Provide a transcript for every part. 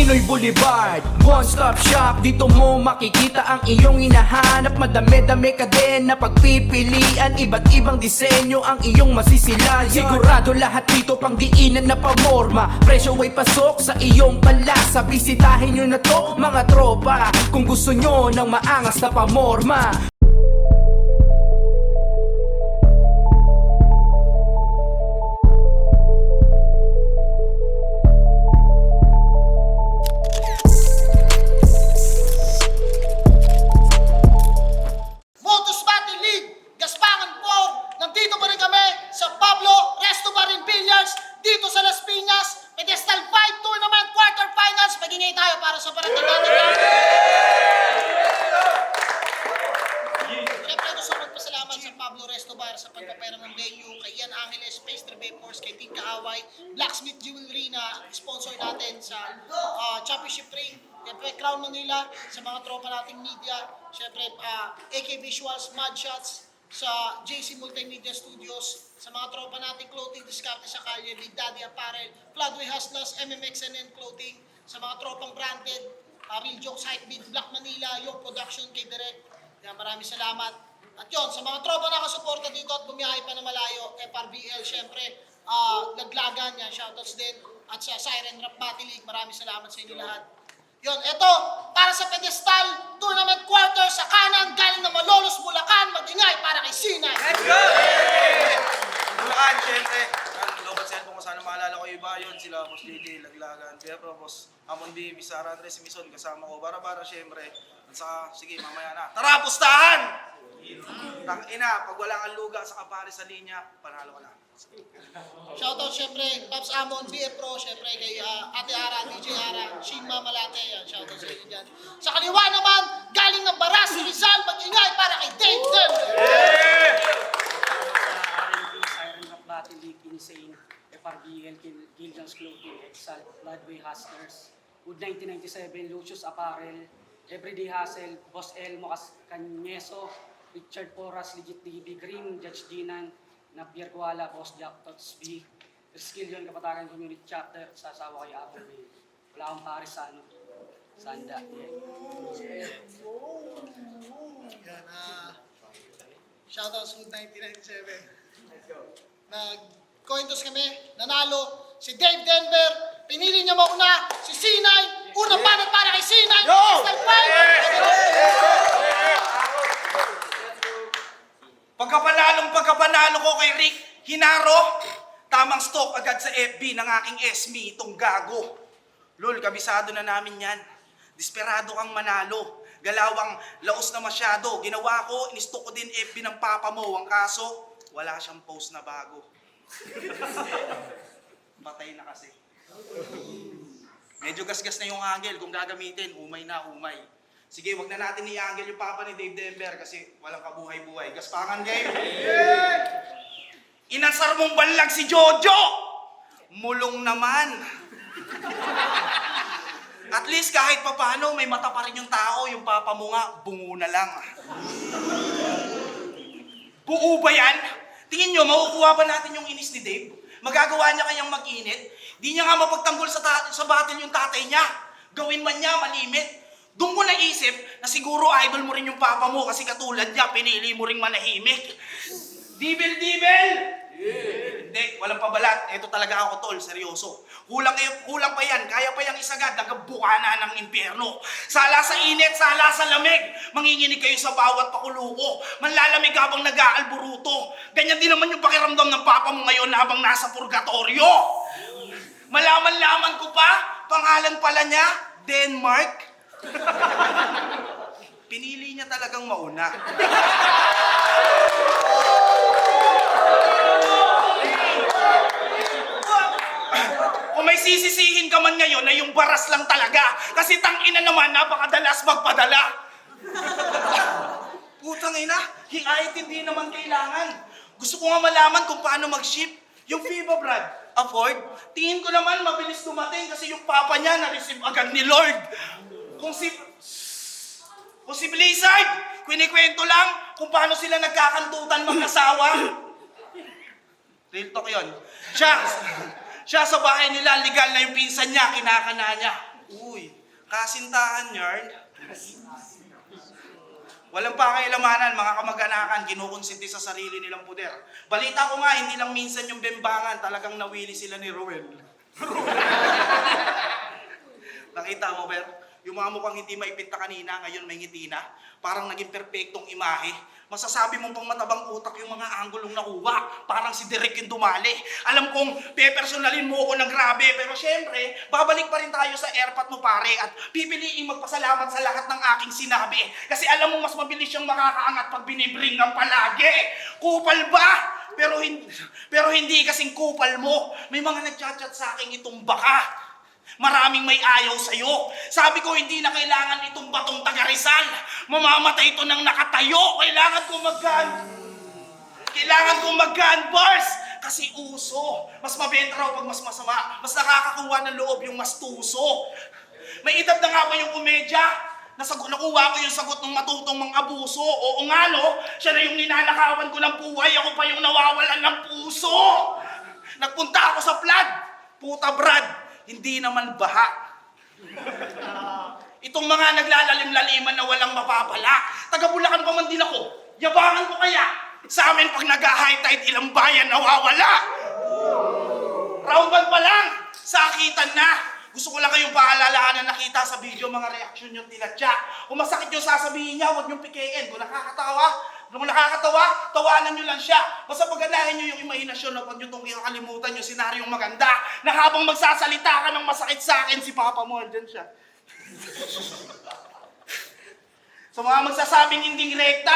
Pinoy Boulevard, one-stop shop. Dito mo makikita ang iyong hinahanap. Madami-dami ka din na pagpipilian. Iba't ibang disenyo ang iyong masisilayan. Sigurado lahat dito pang diinan na pamorma. Presyo ay pasok sa iyong panlasa. Bisitahin nyo na to mga tropa, kung gusto nyo ng maangas na pamorma. Dito sa Las Piñas, Pedestal 5 Tournament Quarterfinals. Mag-ingay tayo para sa parating natin. Siyempre gusto ko magpasalamat sa Pablo Restobar sa pagpapera ng venue, kay Ian Angeles, Space Vapors, kay Team Kaaway, Blacksmith Jewelry na sponsor natin sa championship ring, siyempre Crown Manila, sa mga tropa nating media, siyempre AK Visuals, Mad Shots, sa JC Multimedia Studios, sa mga tropa nating clothing discount sa kalye, Big Daddy Apparel, Floodway Hustlers, MMXNN Clothing, sa mga tropang branded, Real Jokes, Hypebeat, Black Manila, yung production kay Direk. Kaya maraming salamat. At yun, sa mga tropa na nakasuporta dito at bumiyahe pa na malayo, FRBL, syempre, Laglagan yan, shoutouts din. At sa Siren Rap Battle League, maraming salamat sa inyo lahat. Yun, eto, para sa Pedestal Tournament Quarter sa kanan, galing na Malolos, Bulacan, mag-ingay para kay Sinay. Let's go! Bulacan, syempre. Lobat cellphone ko, sana maalala ko iba yun. Sila, Boss JD, Laglagan, Pero, Boss Amon B, Bisara, Andres, Mison, kasama ko. Bara-bara, syempre. At saka, sige, mamaya na. Tara, pustahan! Tangina, pag wala kang luga sa kapare sa linya, panalo ka na. Shoutout syempre, Pops Amon, BF Pro, syempre kay Ate Ara, DJ Ara, Shinma Malate, yan, shoutout sa inyo dyan. Sa kaliwa naman, galing ng Baras, Rizal, mag-ingay para kay Dave Denver. R&B, Siren Rap Battle League, Insane, FRBL, Gilligan's Clothing, Exalt, Bloodway Hustlers, Wood 1997, Lucius Apparel, Everyday Hustle, Boss Elmo Canyeso, Richard Porras, Legit TV, Green, Judge Dinan, Napier Kuala, Boss Jack Tots B, Skill yun, Kapatagan Community Chapter, sa asawa kay Apple May. Wala akong pares sa Sanda. Yan, shoutout sa Wood 1997. Nag-cointos kami, nanalo si Dave Denver, pinili niya mauna si Sinay, unang banat para kay Sinay, Pedestal 5. Pagkapanalo ko kay Rick Hinaro, tamang stalk agad sa FB ng aking SME, itong gago. Lol, kabisado na namin yan. Desperado kang manalo. Galawang laos na masyado. Ginawa ko, inistok ko din FB ng papa mo. Ang kaso, wala siyang post na bago. Patay na kasi. Medyo gasgas na yung angle. Kung gagamitin, umay na umay. Sige, wag na natin i-angle yung papa ni Dave Denver kasi walang kabuhay-buhay. Gaspangan game! Yeah! Inansar mong banlag si Jojo! Mulong naman! At least kahit papano, may mata pa rin yung tao. Yung papa mo nga, bungo na lang. Buo ba yan? Tingin nyo, makukuha ba natin yung inis ni Dave? Magagawa niya kayang mag-init? Di niya nga mapagtanggol sa battle yung tatay niya. Gawin man niya, malimit. Doon ko naisip na siguro idol mo rin yung papa mo kasi katulad niya, pinili mo rin manahimik. Dibel! Hindi, walang pabalat. Ito talaga ako, tol, seryoso. Kulang pa yan, kaya pa yung isagad, nagabukana ng impyerno. Sala sa init, sala sa lamig. Manginginig kayo sa bawat pakuluko. Manlalamig habang nag-aalburuto. Ganyan din naman yung pakiramdam ng papa mo ngayon habang nasa purgatorio. Malaman-laman ko pa, pangalan pala niya, Denmark. Pinili niya talagang mauna. Kung may sisisihin ka man ngayon na yung baras lang talaga, kasi tangina naman napakadalas magpadala. Putang ina, hingayit hindi naman kailangan. Gusto ko nga malaman kung paano mag-ship. Yung FIBA, Brad, afford? Tingin ko naman mabilis dumating kasi yung papa niya na-receive agad ni Lord. Kung si Blizzard, kwinikwento lang kung paano sila nagkakantutan mag-asawa. Real talk yun. Siya sa bahay nila, legal na yung pinsan niya, kinakana niya. Uy, kasintahan yarn. Walang pakialamanan, mga kamag-anakan, kinukonsinti sa sarili nilang puder. Balita ko nga, hindi lang minsan yung bembangan, talagang nawili sila ni Roel. Nakita mo, Ber? Yung mga mukhang hindi maipinta kanina, ngayon may ngiti na. Parang naging perpektong imahe. Masasabi mong pang matabang utak yung mga anggulong nakuha. Parang si Derek yung dumali. Alam kong pepersonalin mo ako ng grabe, pero syempre, babalik pa rin tayo sa airpot mo pare at pipiliing magpasalamat sa lahat ng aking sinabi. Kasi alam mo mas mabilis siyang makakaangat pag binibring ng palagi. Kupal ba? Pero hindi kasing kupal mo. May mga nagchat-chat sa akin itumba ka. Maraming may ayaw sa'yo. Sabi ko, hindi na kailangan itong batong taga Rizal. Mamamatay ito ng nakatayo. Kailangan kong mag-gun bars. Kasi uso. Mas mabenta raw pag mas masama. Mas nakakakuha ng loob yung mas tuso. May edad na nga ba yung komedya? Nakuha ko yung sagot ng matutong mga abuso. Oo nga no, siya na yung ninanakawan ko ng buhay. Ako pa yung nawawalan ng puso. Nagpunta ako sa flood. Puta Brad. Hindi naman baha. Itong mga naglalalim-laliman na walang mapapala. Taga Bulacan pa man din ako. Yabangan ko kaya. Sa amin pag nag-high tide, ilang bayan nawawala. Round 1 pa lang. Sakitan na. Gusto ko lang kayong paalalahan na nakita sa video mga reaksyon nyo tilatya. Kung masakit yung sasabihin niya, huwag niyong pikein. Kung nakakatawa, tawanan nyo lang siya. Basta paganahin nyo yung imahinasyon na huwag nyo itong kakalimutan yung senaryong maganda na habang magsasalita ka ng masakit sa akin, si Papa mo, andyan siya. Sa mga magsasabing hindi rekta,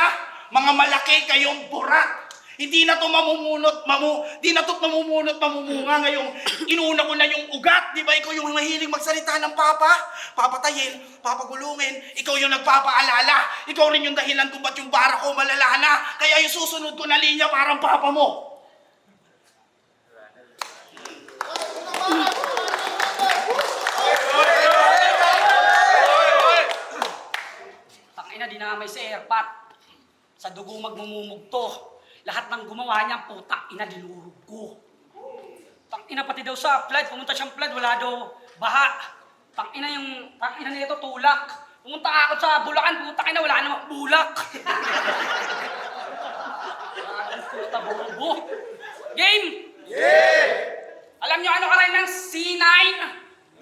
mga malaki kayong burat. Hindi na to mamumunot mamumunga ngayong inuna ko na yung ugat. Di ba ikaw yung mahilig magsalita ng papa? Papatayin, papagulungin, ikaw yung nagpapaalala. Ikaw rin yung dahilan kung ba't yung bara ko malala na. Kaya yung susunod ko na linya parang papa mo. Tangina, dinamay sa airpot. Sa dugo magmumumugto. Lahat ng gumawa niya, putang ina, dinurog ko. Tangina pati daw sa flood, pumunta siyang flood, wala daw baha. Tangina nito tulak. Pumunta ako sa Bulacan, putang ina, wala namang bulak. Puta bobo. Game! Yeah! Alam niyo ano karay ng C9?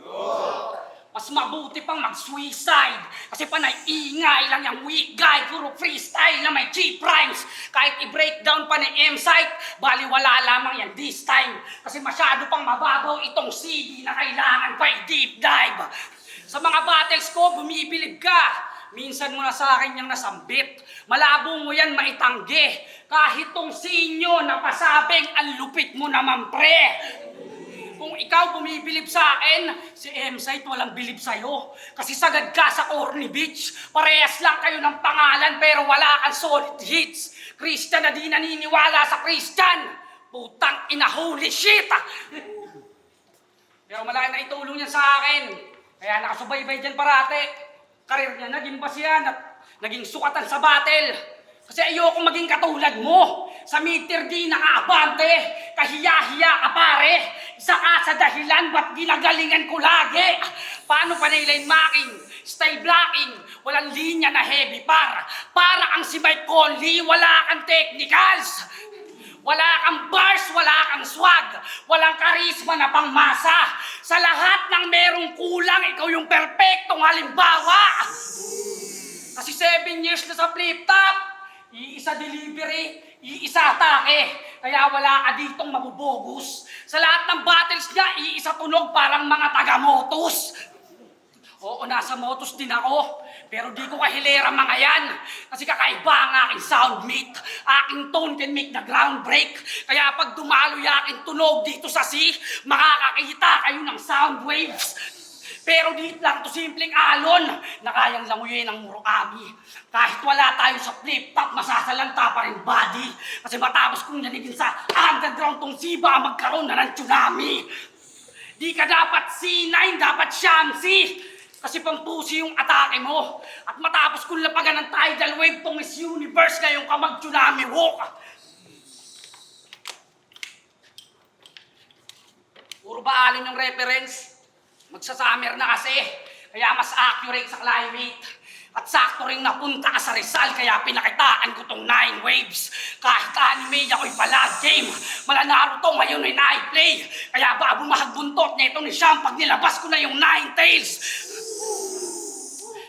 No! Mas mabuti pang mag-suicide. Kasi panay ingay lang yung weak guy. Puro freestyle na may G-primes. Kahit i-breakdown pa ni M-Site, baliwala lamang yan this time. Kasi masyado pang mababaw itong CD na kailangan pa i-deep dive. Sa mga battles ko, bumibilib ka. Minsan mo na sa akin yung nasambit. Malabo mo yan maitanggi. Kahit tong sinyo na pasabing, ang lupit mo naman pre. Kung ikaw bumibilib sa akin, si M-Site walang bilib sa'yo. Kasi sagad ka sa Corny Beach. Parehas lang kayo ng pangalan pero wala kang solid hits. Christian na di naniniwala sa Christian. Putang ina, holy shit! Pero malaki na itulong niya sa akin. Kaya nakasubaybay dyan parate. Karir niya naging basihan at naging sukatan sa battle. Kasi ayoko maging katulad mo. Sa meter di nakaabante. Kahiya-hiya ka pare. Isa ka sa dahilan ba't ginagalingan ko lagi. Paano pa nailine marking? Style blocking. Walang linya na heavy par. Para ang si Mike Conley, wala kang technicals. Wala kang bars, wala kang swag. Walang karisma na pangmasa. Sa lahat ng merong kulang, ikaw yung perpektong halimbawa. Kasi 7 years na sa flip top. Iisa delivery, iisa atake. Kaya wala ka ditong mabubogus. Sa lahat ng battles niya, iisa tunog parang mga taga-motos. Oo, nasa motos din ako. Pero di ko kahilera mga yan. Kasi kakaiba ang aking sound mate. Aking tone can make the ground break. Kaya pag dumalo yung aking tunog dito sa sea, makakakita kayo ng sound waves. Pero dito lang to simpleng alon na kayang languyin ng Murakami. Kahit wala tayo sa flip-top, masasalanta pa rin body. Kasi matapos kong nanigin sa underground tong siba, magkaroon na ng tsunami. Di ka dapat C9, dapat Shamsi. Kasi pampusi yung atake mo. At matapos kong lapagan ng tidal wave tong Miss Universe, ngayon ka mag-tsunami walk. Puro ba alin yung reference? Magsa-summer na kasi, kaya mas accurate sa climate. At sakto rin napunta ka sa Rizal, kaya pinakitaan ko tong 9 waves. Kahit anime, ako'y palad game. Mala Naruto, ngayon ay na-play. Kaya ba bumahagbuntot nito ni Siyam pag nilabas ko na yung 9 tails.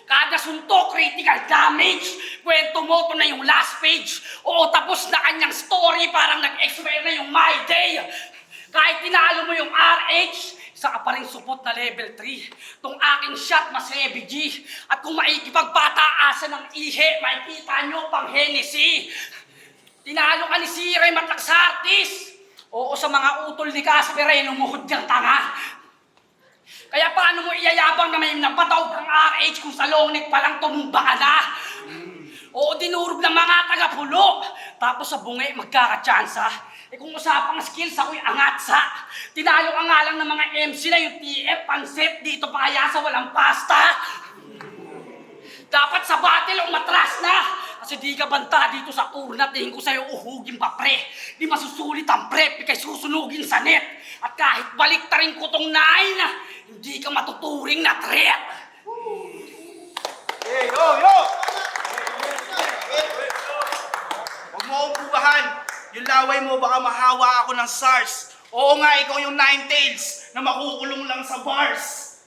Kada suntok, critical damage. Kwento mo, to na yung last page. Oo, tapos na kanyang story, parang nag-expire na yung My Day. Kahit tinalo mo yung RH, isa ka pa rin supot na level 3. Tong aking shot, mas heavy G. At kung maikipagpataasan ng ihe, makikita nyo pang Hennessy. Tinalo ka ni Siray Matlaxartis. Oo, sa mga utol ni Casper ay lumuhod niyang tanga. Kaya paano mo iyayabang na may napataw kang RH kung sa longnek pa lang tumumba ka na? Oo, dinurog ng mga taga-pulo. Tapos sa bungi, magkakatsansa. Kung usapang skills, ako'y angat sa. Tinalo ka nga lang ng mga MC na yung TF, pansit, dito pa kaya sa walang pasta. Dapat sa battle, umatras na. Kasi di ka banta dito sa urna, tingin ko sa'yo uhugin pa pre. Di masusulit ang prep, ikay susunugin sa net. At kahit baliktarin ko tong 9, hindi ka matuturing na threat. Hey, yo! Huwag mo akong bubahan. Yung laway mo, baka mahawa ako ng SARS. Oo nga, ikaw yung 9 tails na makukulong lang sa bars.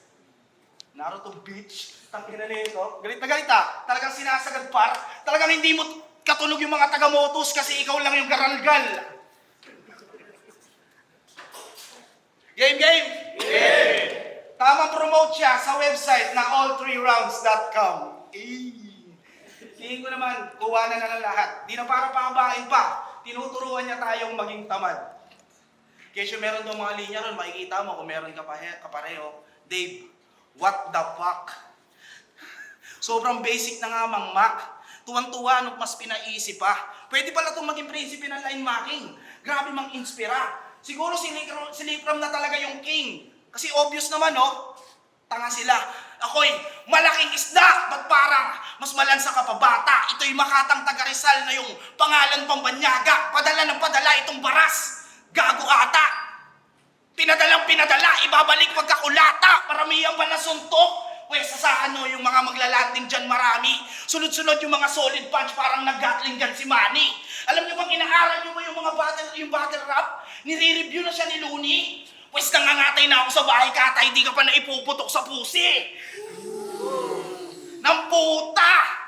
Naruto bitch. Tangina na ito. Galit na galit ah. Talagang sinasagad par. Talagang hindi mo katunog yung mga taga-motos kasi ikaw lang yung garalgal. Game! Tamang promote siya sa website na all3rounds.com. Tingin ko naman, kuha na ng lahat. Di na para pahabain pa. Tinuturuan niya tayong maging tamad. Kesyo meron doon mga linya ron, makikita mo kung meron ka kapareho. Dave, what the fuck? Sobrang basic na nga mang Mac. Tuwang-tuwa nung mas pinaisip pa. Pwede pala itong maging prinsipe ng line marking. Grabe mang inspira. Siguro si Likram na talaga yung king. Kasi obvious naman, no? Tanga sila. Ako'y malaking isda. Ba't parang mas malansa ka pa bata? Ito'y Makatang taga Rizal na yung pangalan pang banyaga. Padala ng padala itong baras. Gago ata. Pinadalang pinadala. Ibabalik pagkakulata. Paramihan pa na suntok. Pwesa sa ano yung mga maglalanding dyan marami. Sunod-sunod yung mga solid punch parang nag-gatling gun si Manny. Alam niyo bang inaaral niyo ba yung battle rap? Nire-review na siya ni Looney. Pwes nangangatay na ako sa bahay katay, di ka pa naipuputok sa pusi. Nang puta!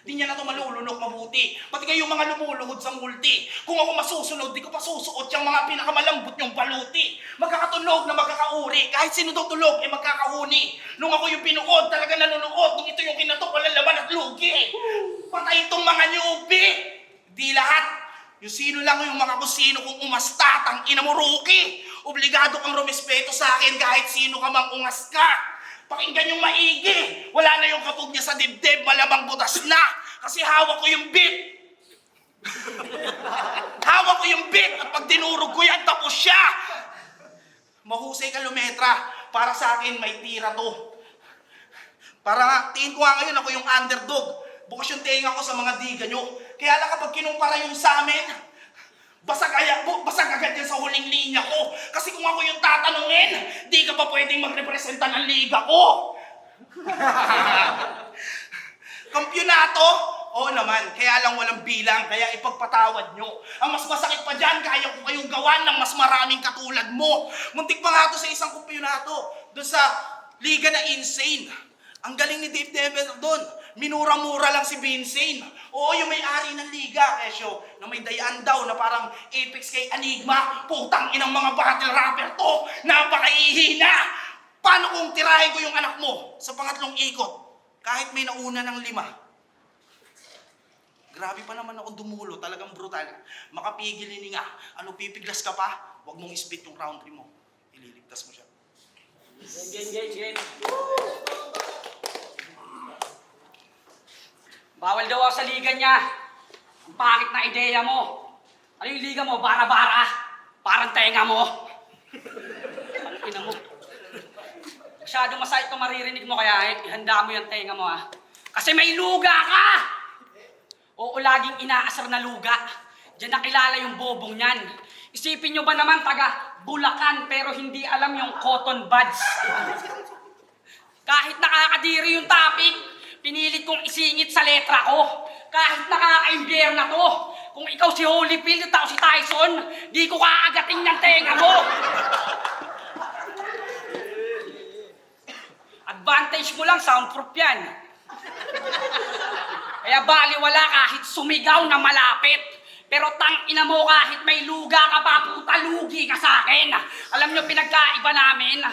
Di niya na ito malulunok mabuti. Pati kayo mga lumuluhod sa multi. Kung ako masusunod, di ko pa susuot yung mga pinakamalambot yung baluti. Magkakatunog na magkakauri. Kahit sino daw tulog, magkakahuni. Nung ako yung pinuod, talaga nanonood. Nung ito yung kinatok, walang laman at lugi. Patay itong mga nyubi. Di lahat. Yung sino lang yung mga kusino kung umasta, tang ina mo rookie. Obligado kang rumispeto sa akin kahit sino ka mang ungas ka. Pakinggan yung maigi. Wala na yung katog niya sa dibdib, malamang butas na. Kasi hawak ko yung beat. Hawak ko yung beat at pag dinurog ko yan, tapos siya. Mahusay kilometra. Para sa akin, may tira to. Para nga, tingin ko nga ngayon ako yung underdog. Bukas yung tenga ko sa mga diga nyo. Kaya lang kapag kinumpara yung sa amin, basag agad yan sa huling linya ko. Kasi kung ako yung tatanungin, di ka pa pwedeng magrepresenta ng liga ko. Kampyonato? Oo naman, kaya lang walang bilang, kaya ipagpatawad nyo. Ang mas masakit pa dyan, kaya ko kayong gawan ng mas maraming katulad mo. Muntik pa nga to sa isang kampyonato, doon sa liga na insane. Ang galing ni Dave Dever doon. Minura-mura lang si Vincent. Oo, yung may-ari ng liga, Kesyo, na may dayaan daw na parang apex kay Enigma. Putang inang mga battle rapper to. Napakaihina. Paano kung tirahin ko yung anak mo sa pangatlong ikot? Kahit may nauna ng 5. Grabe pa naman ako dumulo. Talagang brutal. Makapigil ni nga. Ano, pipiglas ka pa? Huwag mong spit yung round 3 mo. Ililigtas mo siya. Game. Bawal daw ako sa liga niya. Ang pangit na ideya mo. Ano yung liga mo? Bara-bara? Parang tenga mo. Ang ina mo. Masyadong masakit kung maririnig mo kaya ihanda mo yung tenga mo ha. Kasi may luga ka! Oo, laging inaasar na luga. Diyan nakilala yung bobong niyan. Isipin nyo ba naman taga Bulacan pero hindi alam yung cotton buds. Kahit nakakadiri yung topic, pinilit kong isingit sa letra ko. Kahit nakaka-imbier na to, kung ikaw si Holyfield at ako si Tyson, di ko kaagating ng tenga mo. Advantage mo lang, soundproof yan. Kaya baliwala kahit sumigaw na malapit. Pero tangina mo kahit may luga ka pa, puta, lugi ka sa akin. Alam nyo, pinagkaiba namin.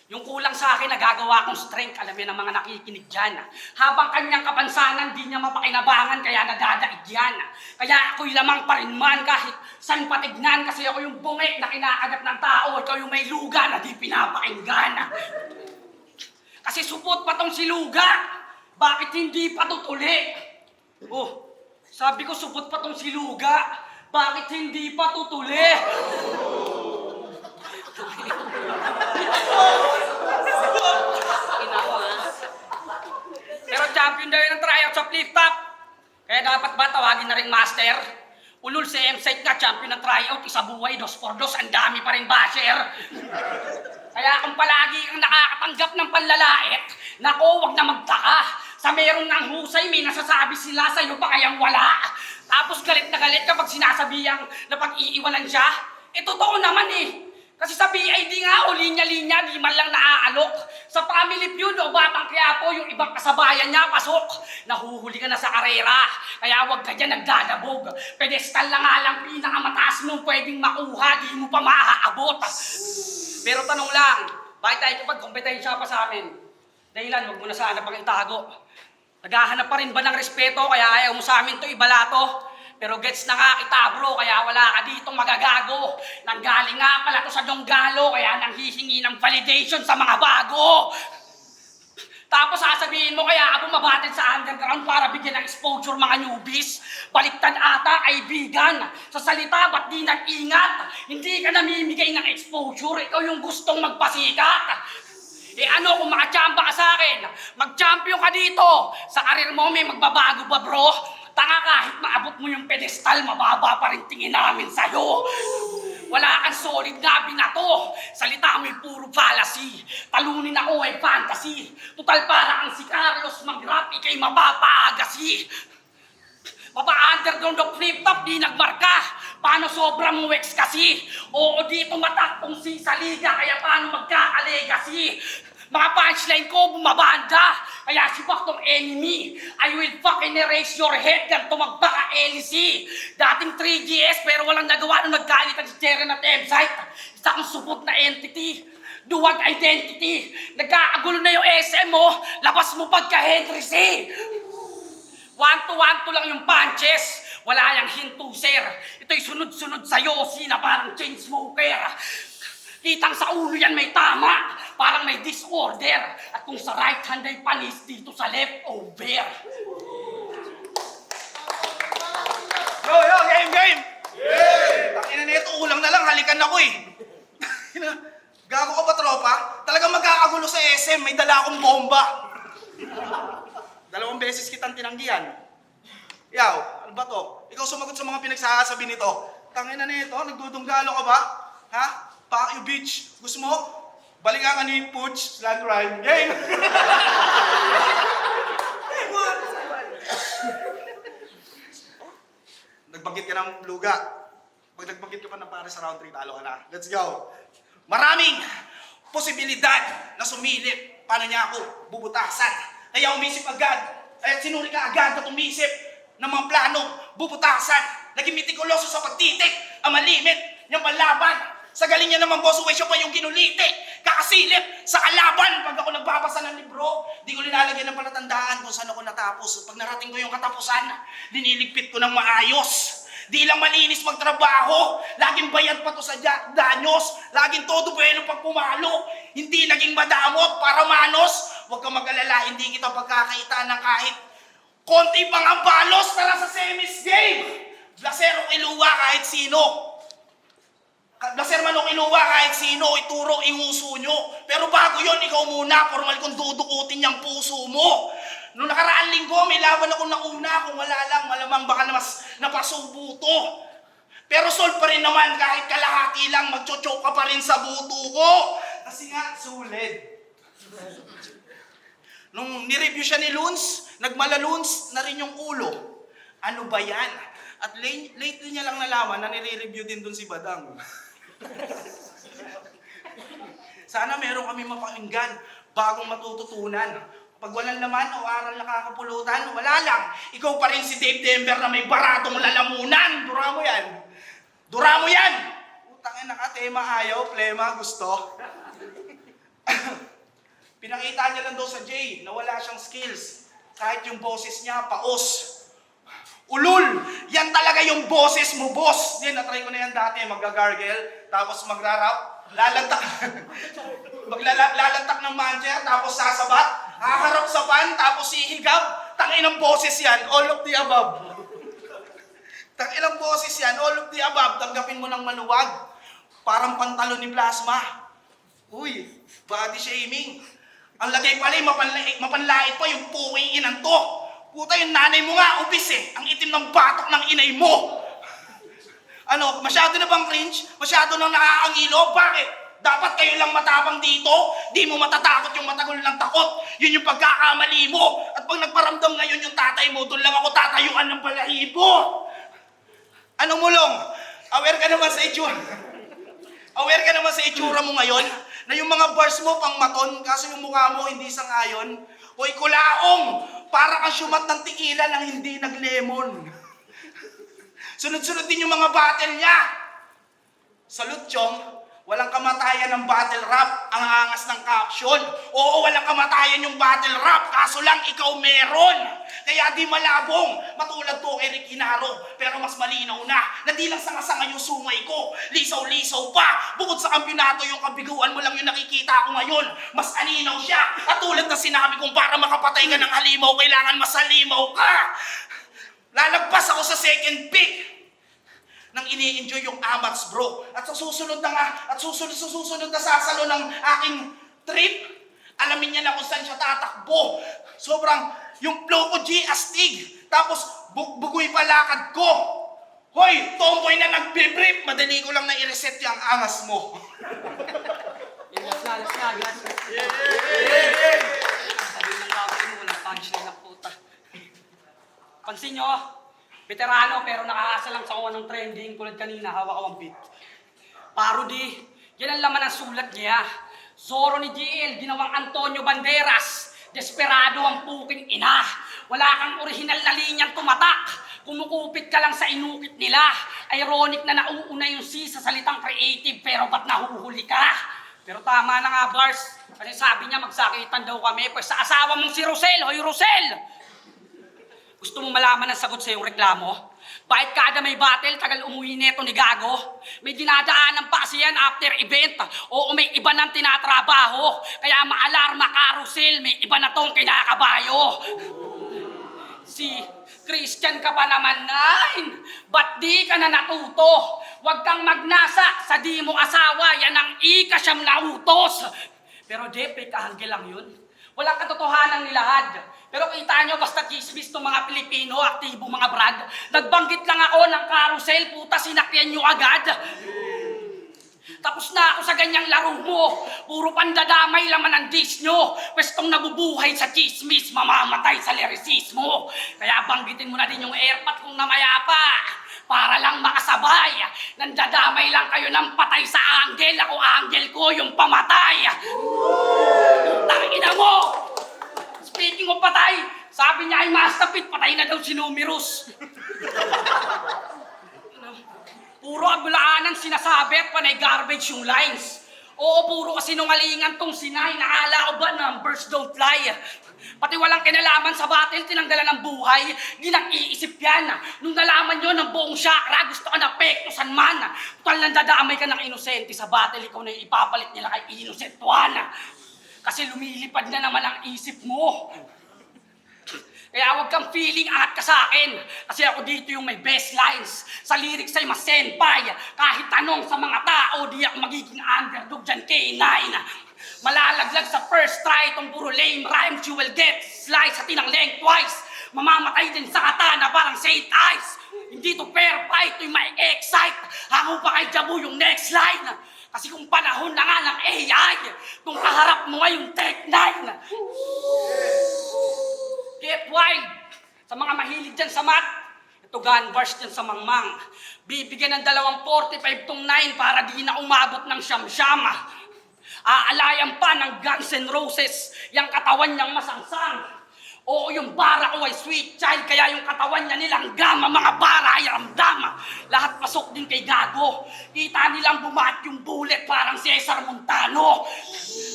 Yung kulang sa akin, nagagawa kong strength, alam niyo ng mga nakikinig dyan. Habang kanyang kapansanan, di niya mapakinabangan, kaya nadadaig yan. Kaya ako'y lamang pa rin man, kahit saan patignan, kasi ako yung bungi na kinakagat ng tao, ikaw yung may luga na di pinapakinggan. Kasi supot pa tong si luga, bakit hindi pa tutuli? Oh, sabi ko supot pa tong si luga, bakit hindi pa tutuli? Pero champion daw yun ng tryout sa flip-top. Kaya dapat ba tawagin na rin master? Ulul si M-Site nga, champion ng tryout, isa buhay, 2x2, ang dami pa rin basher. Kaya kung palagi kang nakakatanggap ng panlalait, nako, wag na magtaka. Sa meron ng husay, may nasasabi sila, sa'yo pa kayang wala. Tapos galit na galit kapag sinasabihang na pag-iiwanan siya. Totoo naman eh. Kasi sa BID nga o linya-linya, di man lang naaalok. Sa Family Feud o Batang Quiapo, yung ibang kasabayan niya pasok. Nahuhuli ka na sa karera, kaya huwag ka dyan nagdadabog. Pedestal na nga lang pinakamataas mong pwedeng makuha, di mo pa maaabot. Pero tanong lang, bakit tayo kapag kompetensya pa sa amin? Dahilan, huwag mo na sana pang itago. Naghahanap pa rin ba ng respeto, kaya ayaw mo sa amin to ibalato? Pero gets na nga kita bro, kaya wala ka ditong magagago. Nanggaling nga pala to sa Donggalo, kaya nanghihingi ng validation sa mga bago. Tapos sasabihin mo kaya ako mabatid sa underground para bigyan ng exposure mga newbies. Baliktad ata kaibigan. Sa salita ba't di nag-ingat? Hindi ka namimigay ng exposure, ikaw yung gustong magpasikat. Ano kung makachamba ka sa akin? Mag-champion ka dito. Sa karir mo may magbabago ba bro? Tanga kahit maabot mo yung pedestal, mababa pa rin tingin namin sa'yo. Wala kang solid na binato. Salita mo'y puro fallacy. Talunin ako ay fantasy. Tutal para ang si Carlos mag-rap, ikay mapapa-agasi. Mapa-underground of flip-top, di nagmarka. Paano sobrang wex kasi? Oo, dito matakpong si sa liga, kaya paano magkaka-legacy? Mga punchline ko bumabanda, kaya si Baktong enemy. I will fucking erase your head, ganito magbaka-LC. Dating 3GS pero walang nagawa nung nagkalitan si Jeren at M-Site. Isa kang supot na entity, duwag identity. Nagkakagulo na yung SM mo, labas mo pagka-Henry C. One to lang yung punches, wala yung hinto sir. Ito'y sunod-sunod sa Yossi na parang chain smoker. Kitang sa ulo yan may tama, parang may disorder. At kung sa right hand ay panis, dito sa left over. Yo, game! Takina nito, ulang na lang, halikan ako eh. Gago ka ba, tropa? Talagang magkakagulo sa SM, may dala akong bomba. 2 beses kitang tinanggihan. Yaw, ano ba to? Ikaw sumagot sa mga pinagsasabi nito. Tangina nito, nagdudunggalo ka ba? Ha? Pacquiao Beach. Gusto mo? Balikan ka ni Pooch, Slant Rhyme. Game! Nagbagit ka ng luga. Pag nagbagit ka pa ng pare sa round 3, talo ka na. Let's go! Maraming posibilidad na sumilip. Paano niya ako bubutasan? Kaya umisip agad. Sinuri ka agad na umisip ng mga planong bubutasan. Naging mitikuloso sa pagtitik. Ang malimit niyang panlaban. Sa galing niya naman, boss, siya pa yung kinuliti. Kakasilip sa kalaban. Pag ako nagbabasa ng libro, di ko linalagyan ng palatandaan kung saan ako natapos. Pag narating ko yung katapusan, diniligpit ko ng maayos. Di lang malinis magtrabaho. Laging bayad pa to sa danyos. Laging todo buwelo pag pumalo. Hindi naging madamot para manos. Huwag kang mag-alala, hindi kita pagkakaitaan ng kahit konti pang ambalos. Tara sa semis game. Blasero iluwa kahit sino. Blaser manong iluwa kahit sino, ituro iuso nyo. Pero bago yon, ikaw muna, formal kong dudukutin yung puso mo. Noong nakaraang linggo, may laban ako nauna. Kung wala lang, malamang baka na mas napasubo to. Pero solve pa rin naman kahit kalahati lang, magchochoke ka pa rin sa buto ko. Kasi nga, sulit. Nung nireview siya ni Luns, nagmalaluns na rin yung ulo. Ano ba yan? At lately niya lang nalaman na nire-review din dun si Badang. Sana meron kami mapakinggan bagong matututunan. Pag walang laman o aral na kakapulutan, wala lang. Ikaw pa rin si Dave Denver na may baratong lalamunan. Dura mo yan. Dura mo yan! Utangin na ka, tema ayaw, plema, gusto. Pinakita niya lang daw sa Jay na wala siyang skills. Kahit yung boses niya, paos. Ulul! Yan talaga yung boses mo, boss! Yan, natry ko na yan dati, magga-gargle, tapos magra-rap, lalantak, lalantak ng mancher, tapos sasabat, haharap sa pan, tapos hihigab, tangin ng boses yan, all of the above. Tangin ng boses yan, all of the above, tanggapin mo ng maluwag, parang pantalon ni Plasma. Uy, body shaming. Ang lagay pala, mapanlait pa yung puwing inan to. Puta, yung nanay mo nga, ubis eh. Ang itim ng batok ng inay mo. Ano, masyado na bang cringe? Masyado nang nakakangilo? Bakit? Dapat kayo lang matapang dito? Di mo matatakot yung matagol ng takot. Yun yung pagkakamali mo. At pag nagparamdam ngayon yung tatay mo, doon lang ako tatayuan ng balahibo. Anong mulong? Aware ka naman sa itsura. Aware ka naman sa itsura mo ngayon? Na yung mga bars mo pang maton, kaso yung mukha mo hindi sang-ayon. Hoy, kulaong! Para kang syumat ng tequila nang hindi naglemon. Sunod-sunod din yung mga battle niya. Salute, Chong. Walang kamatayan ng battle rap, ang angas ng caption. Oo, walang kamatayan yung battle rap, kaso lang ikaw meron. Kaya di malabong, matulad to kay Rick Hinaro. Pero mas malinaw na di lang sanga-sanga yung sungay ko. Lisaw-lisaw pa. Bukod sa kampyonato, yung kabiguan mo lang yung nakikita ko ngayon. Mas aninaw siya. At tulad na sinabi kong para makapatay ka ng halimaw, kailangan masalimaw ka. Lalagpas ako sa second pick nang ini-enjoy yung amats, bro. At sa susunod na nga, at susunod na sasalo ng aking trip, alamin niya na kung saan siya tatakbo. Sobrang, yung flow ko G astig, tapos bugoy palakad ko. Hoy, tomboy na nagbe-brief, madali ko lang na i-reset yung angas mo. Let's na. Sabi ng gagawin mo, walang punchline na puta. Pansin nyo, veterano pero nakakasa lang sa kuha ng trending tulad kanina, hawak ko ang beat. Parody, yan ang laman ng sulat niya. Zorro ni GL, ginawang Antonio Banderas. Desperado ang puking ina. Wala kang orihinal na linyang tumatak. Kumukupit ka lang sa inukit nila. Ironic na nauuna yung C sa salitang creative pero ba't nahuhuli ka? Pero tama na nga, Bars. Kasi sabi niya magsakitan daw kami. Pues sa asawa mong si Rosel. Hoy, Rosel! Gusto mo malaman ang sagot sa iyong reklamo? Bakit kada may battle, tagal umuwi neto ni Gago? May dinadaanan pa kasi yan after event. Oo, may iba nang tinatrabaho. Kaya maalarma ka, Rosel, may iba na tong kinakabayo. Si Christian ka pa naman, Nine. Ba't di ka na natuto? Huwag kang magnasa sa di mo asawa. Yan ang ika-siyam na utos. Pero Jepe, kahanggil lang yun. Walang katotohanan nilahad. Pero kita nyo, basta chismis ng mga Pilipino, aktibo mga brad. Nagbanggit lang ako ng carousel, puta, sinakyan nyo agad. Tapos na ako sa ganyang laro mo. Puro pandadamay laman ang dish nyo. Pwestong nabubuhay sa chismis, mamamatay sa lyricismo. Kaya banggitin mo na din yung airpot kung namayapa. Para lang makasabay. Nandadamay lang kayo ng patay sa anggel. Ako anggel ko, yung pamatay. Tangina mo! Speaking of patay, sabi niya ay mastapit, patay na daw si Numerous. Puro agulaanan sinasabi at panay garbage yung lines. Oo, puro kasinungalingan tong sinay. Nakala ko ba numbers don't lie? Pati walang kinalaman sa battle, tinanggalan ng buhay. Di nag-iisip yan. Nung nalaman nyo ng buong chakra, gusto ka na pektosan man. Total nandadamay ka ng inosente sa battle, ikaw na yung ipapalit nila kay Innocent One. Kasi lumilipad na naman ang isip mo. Kaya huwag kang feeling angat ka sa akin. Kasi ako dito yung may best lines. Sa lyrics ay mas senpai. Kahit tanong sa mga tao, di ako magiging underdog dyan K9. Malalaglag sa first try itong puro lame rhymes. You will get slice at tinang lengthwise. Mamamatay din sa katana parang Saint Ice. Hindi to fair fight, ito'y may excite. Hango pa kay Jabu yung next line. Kasi kung panahon na nga ng AI, kung kaharap mo nga yung Tech 9. Get wild! Sa mga mahilig dyan sa math, ito gun bars dyan sa mangmang. Bibigyan ng 245 tong 9 para di na umabot ng siyam-siyam. Aalayan pa ng Guns N' Roses, yung katawan niyang masangsang. Oo, yung bara ko ay sweet child, kaya yung katawan niya nilang gama, mga bara ay ramdam. Lahat pasok din kay Gago. Kita nilang bumahat yung bullet parang Cesar Montano.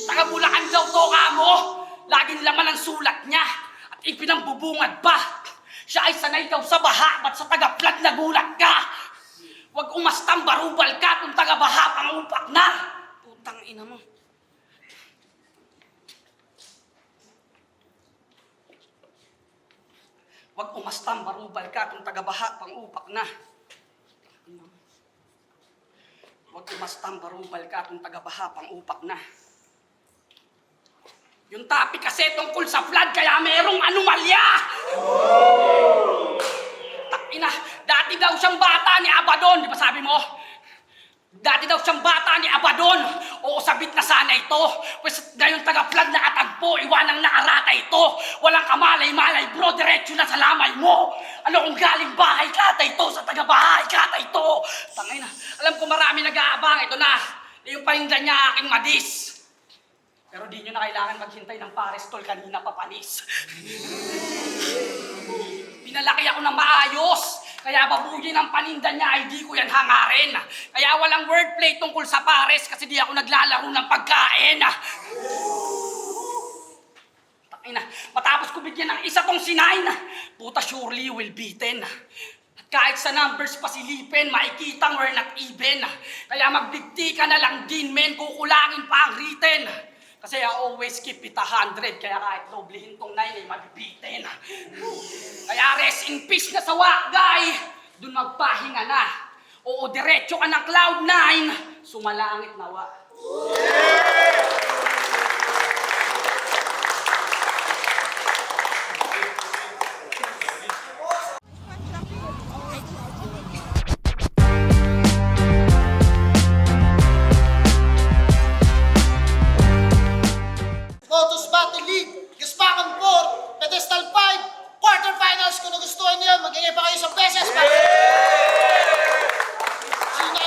Taga Bulacan daw to, kamo. Lagi nilaman ang sulat niya at ipinambubungad pa. Siya ay sanay daw sa baha, ba't sa taga-flat nagulat ka? Huwag umastang barubal ka kung taga-baha pang upak na. Putang ina mo. Huwag umastang barubal ka kung taga-baha pang upak na. Huwag umastang barubal ka kung taga-baha pang upak na. Yung topic kasi tungkol sa flood, kaya merong anomalya! Takina, dati daw siyang bata ni Abaddon, di ba sabi mo? Dati daw siyang bata ni Abaddon. Oo, sabit na sana ito. Pues ngayon taga-flood na katagpo, iwanang nakarata ito. Walang kamalay-malay bro, diretso na sa lamay mo. Ano kung galing bahay kata ito, sa taga-bahay kata ito. Tangina, alam ko marami nag-aabang, ito na. Yung pahinda niya aking madis. Pero di nyo na kailangan maghintay ng pares tol, kanina pa panis. Pinalaki ako ng maayos, kaya babuyin ang paninda niya ay di ko yan hangarin. Kaya walang wordplay tungkol sa pares kasi di ako naglalaro ng pagkain. Takina, matapos ko bigyan ng isa tong sinain, puta surely will beaten. At kahit sa numbers pasilipin, makikitang we're not even. Kaya magbigti ka na lang din men, kukulangin pa ang written. Kasi I always keep it 100, kaya kahit doblehin tong 9 ay mabibitin. Kaya rest in peace na sa wakgay, dun magpahinga na. Oo, diretso ka ng cloud 9, sumalangit na wa. Lotus Battle League, Gaspakan 4, Pedestal 5, quarterfinals. Kung nagustuhan niyo, mag-ingay pa kayo sa beses. C9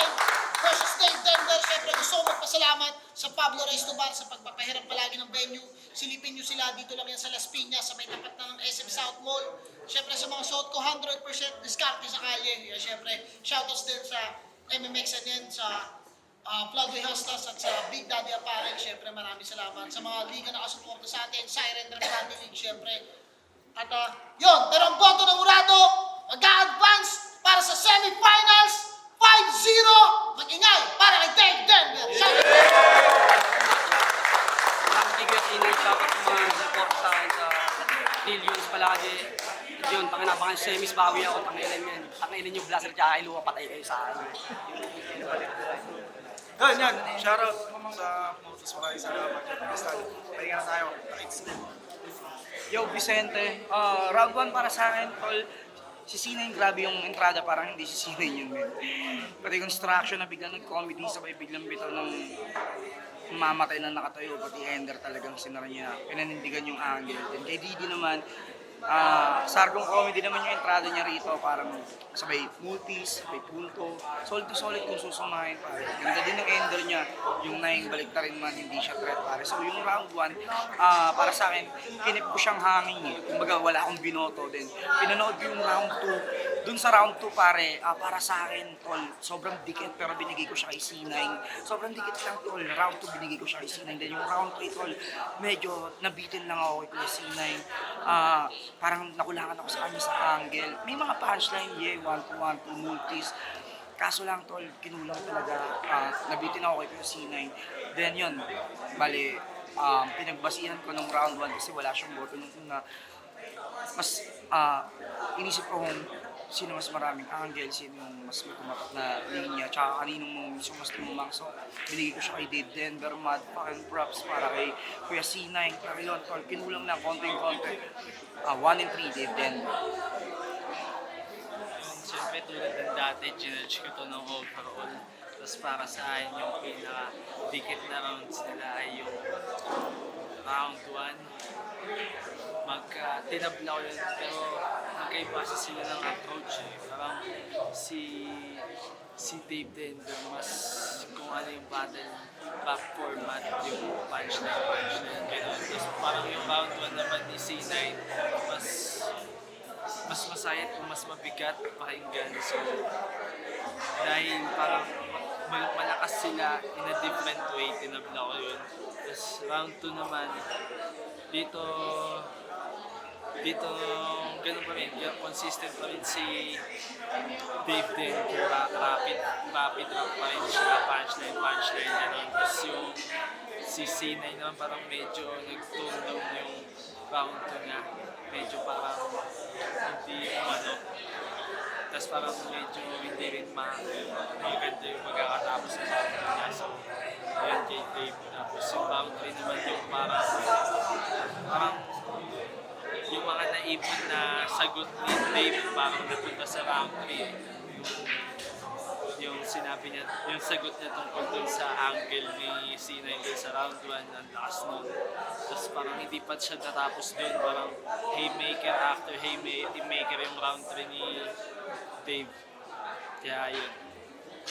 versus Dave Denver. Siyempre gusto ko magpasalamat sa Pablo Restobar sa pagpapahirap palagi ng venue. Silipin niyo sila, dito lang yan sa Las Piñas, sa may tapat ng SM South Mall. Siyempre sa mga suot ko, 100% diskarte sa kalye. Siyempre, shoutouts din sa MMX and yan, sa Floodway Hustlers at sa Big Daddy Apparel. Siyempre, maraming salamat sa mga liga na kasuporta sa atin, Siren Battle League, siyempre. At yun, pero ang boto ng Murado, mag-a-advance para sa semifinals, 5-0, mag-ingay para kay Dave Denver. Thank you, Sinay. Dapat mga support sa akin sa billions palagi. Yun, pakinabangan semis, bawi ako, tangilin yan. Tangilin yung blaster, tsaka iluwa, patay kayo sa akin. Yan. Shoutout sa Motos Maraming salamat. Pahinga na tayo. Yo, Vicente. Round 1 para sa akin, tol. Si Sinay, grabe yung entrada, parang hindi si Sinay yun, man. Pati construction na biglang nag-comedy, sabay biglang bitaw ng mamatay na nakatayo. Pati Ender talagang sinara niya. Pinanindigan yung angle. Then kay Didi naman, sargong comedy naman yung entrada niya rito, parang sabay multis, sabay punto, solid to solid kung susumahin pare. Ganda din ng ender niya, yung 9 balikta rin man, hindi siya threat pare. So yung round 1, para sa akin, kinip ko siyang hangin eh. Kumbaga wala akong binoto din. Pinanood ko yung round 2, dun sa round 2 pare, para sa akin tol, sobrang dikit pero binigay ko siya kay C9. Sobrang dikit lang tol, round 2 binigay ko siya kay C9. Then yung round 3 tol, medyo nabitin lang ako kay C9. Parang nakulangan ako sa kanya sa angle. May mga punchline, 1-2, multis. Kaso lang tol, kinulang talaga. Nabitin ako kay C9. Then yun, bali, pinagbasihan ko nung round 1 kasi wala siyang boto nung una. Mas inisip ko kung sino mas maraming angle, sino yung mas matumatak na linya, tsaka kaninong mas tumumang. So, binigay ko siya kay Dave Denver, mad fucking props para kay Kuya C9. Pero yun, tol, kinulang lang konting-konti. 1-3, Dave Denver. syempre tulad ng dati, ginudge ko to ng overall. Tapos para sa akin, yung pinaka-dikit na rounds nila ay yung round 1. Tinabla ko yun, pero magkaiba sila ng approach eh. Parang si Dave Denver, mas kung ano yung battle back format, yung punchline, gano'n. Tapos parang yung round 1 naman ni C9, mas masayat o mas mabigat pakinggan. So, dahil parang malakas sila in a different way, tinabla ko yun. Tapos round 2 naman, dito ganun pa rin, consistent pa rin si Dave Denver, rapid rap pa rin siya, punchline, gano'n. Tapos yung si C9 naman parang medyo nag-tone down yung round 2 niya, medyo parang hindi tapos parang medyo hindi rin maganda yung magkakatapos ng round 2 niya. So, ayan kay Dave. Tapos yung round 3 naman yung parang yung mga naipon na sagot ni Dave parang napunta sa round 3. Yung sinabi niya, yung sagot niya tungkol dun sa angle ni C9 dun sa round 1, ang lakas nun. Tapos parang hindi pa siya natapos dun, parang haymaker after haymaker yung round 3 ni Dave. Kaya yun,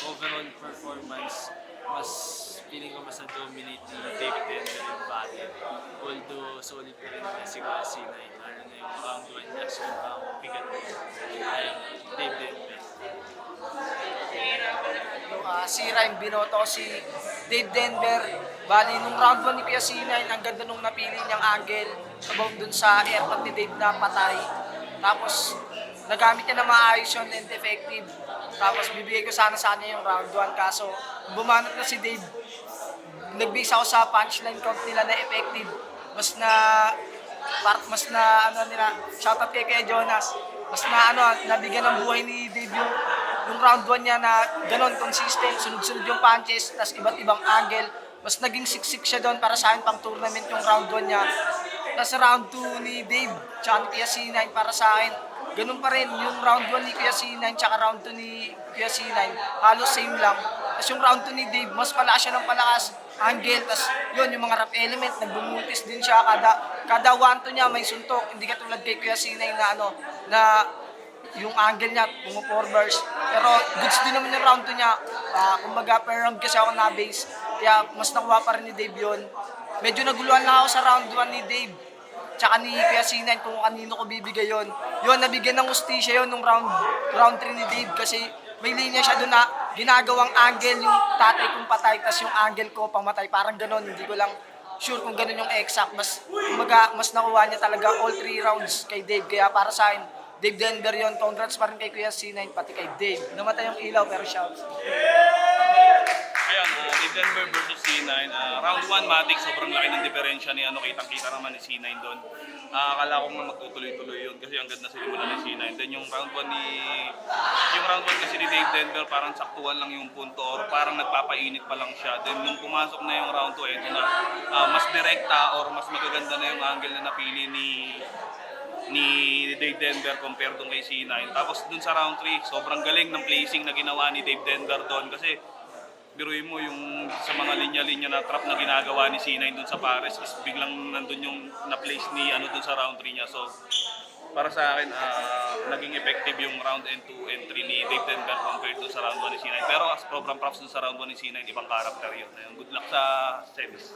overall performance, mas feeling ko mas na-dominate ni Dave Denver yung battle. Although solid pa rin naman si C9, lalo na yung round 1 niya, so parang bigat ay Dave Denver. Si Ryan Binoto, si Dave Denver. Bali, nung round 1 ni Kuya C9, ang ganda nung napili niyang angle about dun sa airpot ni Dave na patay. Tapos, nagamit niya na maayos yun and effective. Tapos, bibigay ko sana sa kanya yung round 1. Kaso, bumanat na si Dave. Nag-base ako sa punchline count nila na effective. Mas na shoutout kay Kuya Jonas. Nabigyan ng buhay ni Dave yung round 1 niya na ganon, consistent, sunod-sunod yung punches, tas iba't ibang angle. Mas naging siksik siya doon para sa akin pang tournament yung round 1 niya. Tas round 2 ni Dave, tsaka ni Kuya C9 para sa akin, ganun pa rin. Yung round 1 ni Kuya C9 tsaka round 2 ni Kuya C9, halos same lang. Tas yung round 2 ni Dave, mas palakas siya ng palakas, angle, tas yun, yung mga rap element, nagbumultis din siya. Kada 1-2 niya may suntok, hindi katulad kay Kuya C9 na yung angle niya, pumu-forwards. Pero goods din naman yung round 2 niya. Kumbaga per round kasi ako na-base. Kaya mas nakuha pa rin ni Dave yun. Medyo naguluhan lang ako sa round 1 ni Dave. Tsaka ni Kuya C9 kung kanino ko bibigay yun. Yun, nabigyan ng ustisya yun nung round 3 ni Dave. Kasi may linya siya doon na ginagawang angle yung tatay kong patay, tas yung angle ko pamatay. Parang ganon, hindi ko lang sure kung ganon yung exact. Mas nakuha niya talaga all 3 rounds kay Dave. Kaya para sa akin, Dave Denver yun. Congrats pa rin kay Kuya C9, pati kay Dave. Namatay yung ilaw pero shout. Ayan, Dave Denver versus C9. Round 1, Matic, sobrang laki ng diferensya ni kitang-kita naman ni C9 doon. Akala ko nga magtutuloy-tuloy yun kasi ang ganda sinimula ni C9. Then yung round 1 kasi ni Dave Denver, parang saktuan lang yung punto or parang nagpapainit pa lang siya. Then nung pumasok na yung round 2, ito na mas direkta or mas magaganda na yung angle na napili ni Dave Denver compared dun kay C9. Tapos dun sa round 3, sobrang galing ng placing na ginawa ni Dave Denver doon kasi biruin mo yung sa mga linya-linya na trap na ginagawa ni C9 dun sa Pares is biglang nandun yung na-place ni dun sa round 3 niya. So para sa akin, naging effective yung round 2 and 3 ni Dave Denver compared dun sa round 1 ni C9. Pero sobrang props dun sa round 1 ni C9, ibang character yun. Good luck sa semis.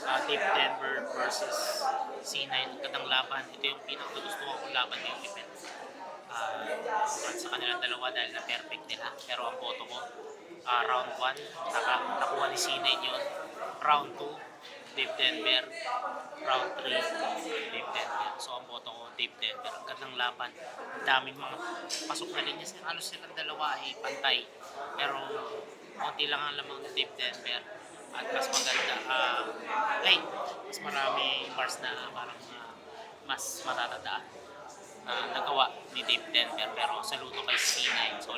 Dave Denver versus C9, gandang laban. Ito yung pinakagustuhan kong laban ngayong event. Sa kanilang dalawa dahil na perfect nila. Pero ang boto ko, round 1, nakuha ni C9 yun. Round 2, Dave Denver. Round 3, Dave Denver. So ang boto ko, Dave Denver. Ang gandang laban. Ang daming mga pasok na linya. Halos silang dalawa ay pantay. Pero konti lang ang lamang ni Dave Denver. At mas maganda, mas marami bars na parang mas matatandaan na nagawa ni Dave Denver. Pero saludo kay C9. So,